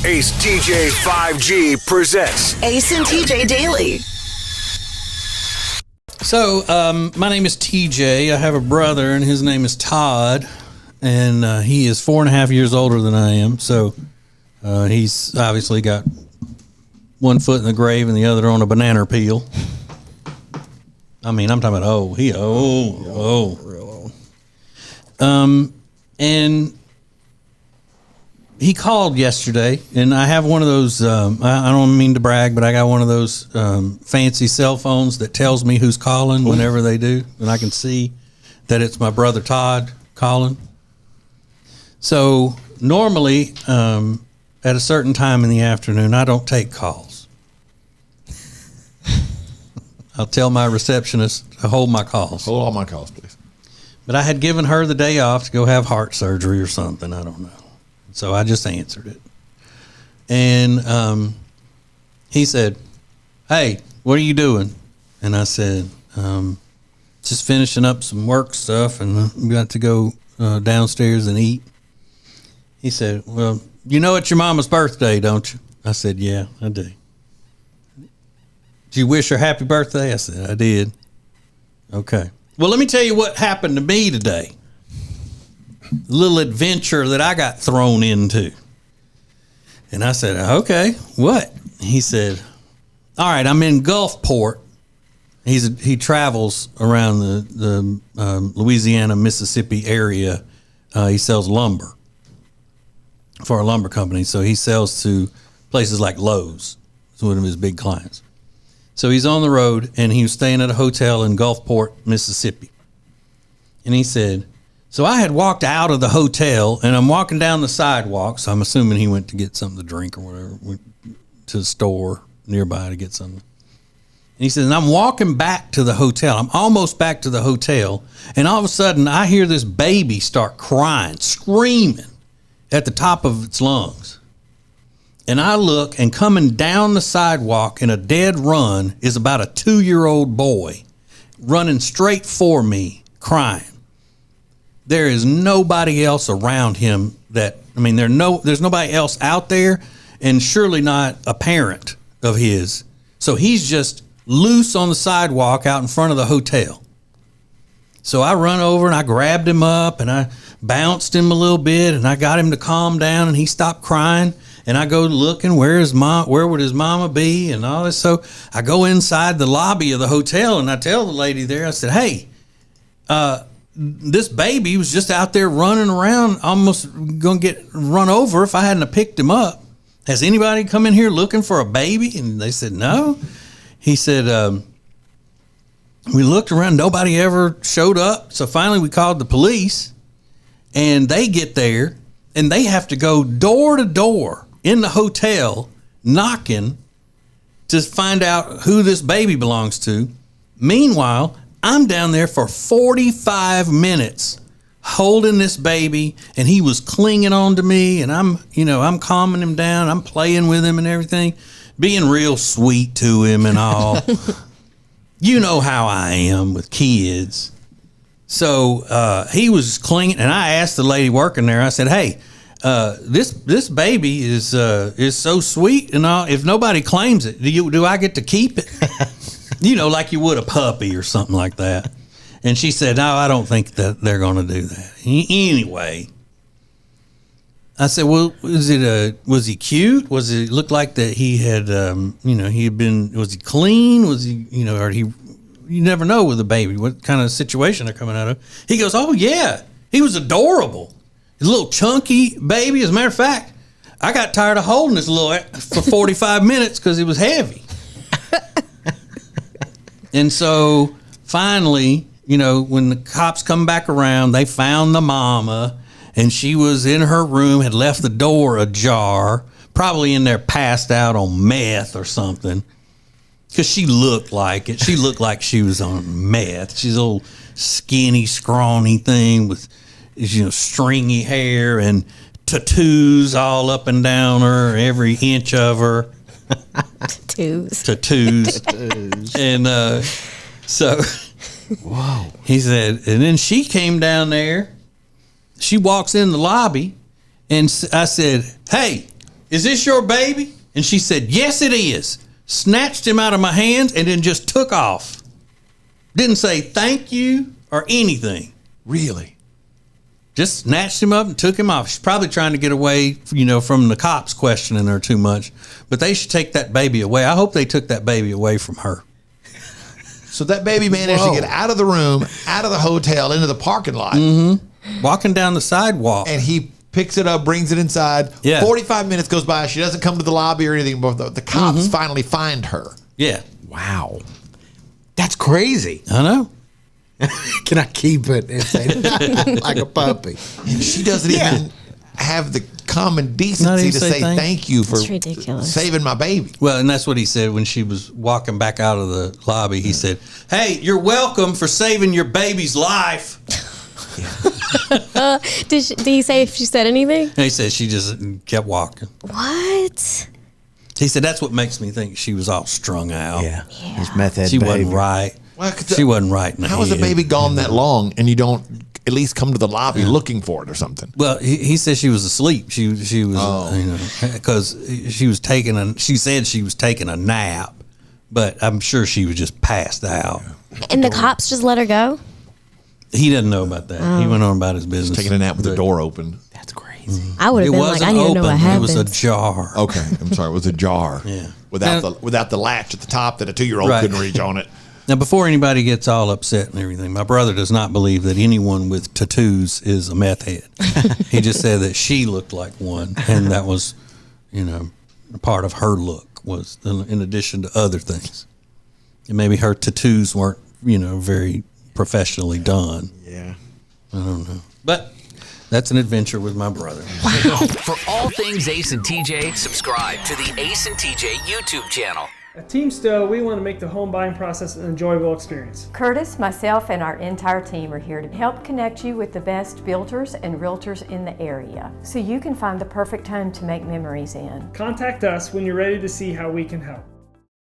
Ace TJ 5G presents Ace and TJ Daily. So, my name is TJ. I have a brother, and his name is Todd, and he is 4.5 years older than I am. So, he's obviously got one foot in the grave and the other on a banana peel. I mean, I'm talking about real old. And he called yesterday, and I have one of those, I don't mean to brag, but I got one of those fancy cell phones that tells me who's calling whenever they do, and I can see that it's my brother Todd calling. So normally, at a certain time in the afternoon, I don't take calls. I'll tell my receptionist to hold my calls. Hold all my calls, please. But I had given her the day off to go have heart surgery or something. I don't know. So I just answered it. And he said, "Hey, what are you doing?" And I said, "Just finishing up some work stuff, and we got to go downstairs and eat." He said, "Well, you know it's your mama's birthday, don't you?" I said, "Yeah, I do." "Did you wish her happy birthday?" I said, "I did." "Okay. Well, let me tell you what happened to me today. A little adventure that I got thrown into." And I said, "Okay, what?" He said, "All right, I'm in Gulfport." He travels around the Louisiana, Mississippi area. He sells lumber for a lumber company. So he sells to places like Lowe's. It's one of his big clients. So he's on the road, and he was staying at a hotel in Gulfport, Mississippi. And he said, "So I had walked out of the hotel, and I'm walking down the sidewalk." So I'm assuming he went to get something to drink or whatever, went to the store nearby to get something. And he says, "And I'm walking back to the hotel. I'm almost back to the hotel. And all of a sudden, I hear this baby start crying, screaming at the top of its lungs. And I look, and coming down the sidewalk in a dead run is about a 2-year-old boy running straight for me, crying. There is nobody else around him there's nobody else out there, and surely not a parent of his. So he's just loose on the sidewalk out in front of the hotel. So I run over and I grabbed him up and I bounced him a little bit and I got him to calm down, and he stopped crying. And I go looking, where would his mama be and all this. So I go inside the lobby of the hotel and I tell the lady there, I said, "Hey, this baby was just out there running around, almost going to get run over if I hadn't have picked him up. Has anybody come in here looking for a baby?" And they said, "No." He said, "We looked around, nobody ever showed up. So finally we called the police, and they get there, and they have to go door to door in the hotel knocking to find out who this baby belongs to. Meanwhile, I'm down there for 45 minutes holding this baby, and he was clinging on to me, and I'm calming him down. I'm playing with him and everything, being real sweet to him and all." You know how I am with kids. So he was clinging, and I asked the lady working there, I said, "Hey, this baby is so sweet and all. If nobody claims it, do I get to keep it?" Like you would a puppy or something like that. And she said, "No, I don't think that they're going to do that." Anyway, I said, "Well, was he cute? Was it look like that he had, was he clean? Was he, you never know with a baby, what kind of situation they're coming out of." He goes, "Oh yeah, he was adorable. He's a little chunky baby. As a matter of fact, I got tired of holding this for 45 minutes because he was heavy." And so finally, when the cops come back around, they found the mama, and she was in her room, had left the door ajar, probably in there passed out on meth or something, because she looked like it. She looked like she was on meth. She's a little skinny, scrawny thing with, stringy hair and tattoos all up and down her, every inch of her. Tattoos. And so whoa. He said, and then she came down there. She walks in the lobby, and I said, "Hey, is this your baby? And she said, yes, it is. Snatched him out of my hands and then just took off. Didn't say thank you or anything. Really? Just snatched him up and took him off. She's probably trying to get away, from the cops questioning her too much. But they should take that baby away. I hope they took that baby away from her. So that baby managed to get out of the room, out of the hotel, into the parking lot. Mm-hmm. Walking down the sidewalk. And he picks it up, brings it inside. Yeah. 45 minutes goes by. She doesn't come to the lobby or anything, but the cops finally find her. Yeah. Wow. That's crazy. I know. Can I keep it and say like a puppy? And she doesn't even have the common decency to say thank you for saving my baby. Well, and that's what he said when she was walking back out of the lobby. He said, hey, you're welcome for saving your baby's life. Did he say if she said anything? And he said she just kept walking. What? He said that's what makes me think she was all strung out. Yeah. His meth head She baby. wasn't right. Well, She wasn't right in the How is a head. baby gone that long and you don't at least come to the lobby looking for it or something? Well, he said she was asleep. She was, because she said she was taking a nap, but I'm sure she was just passed out. And the cops just let her go? He didn't know about that. He went on about his business. Taking a nap with the door open. That's crazy. I would have been like, I need to know what happened. It was ajar. Okay, I'm sorry. It was ajar. Yeah. Without the latch at the top that a 2-year-old couldn't reach on it. Now, before anybody gets all upset and everything, my brother does not believe that anyone with tattoos is a meth head. He just said that she looked like one, and that was, part of her look was in addition to other things. And maybe her tattoos weren't, very professionally done. Yeah. I don't know. But that's an adventure with my brother. For all things Ace and TJ, subscribe to the Ace and TJ YouTube channel. At Team Stowe, we want to make the home buying process an enjoyable experience. Curtis, myself, and our entire team are here to help connect you with the best builders and realtors in the area, so you can find the perfect home to make memories in. Contact us when you're ready to see how we can help.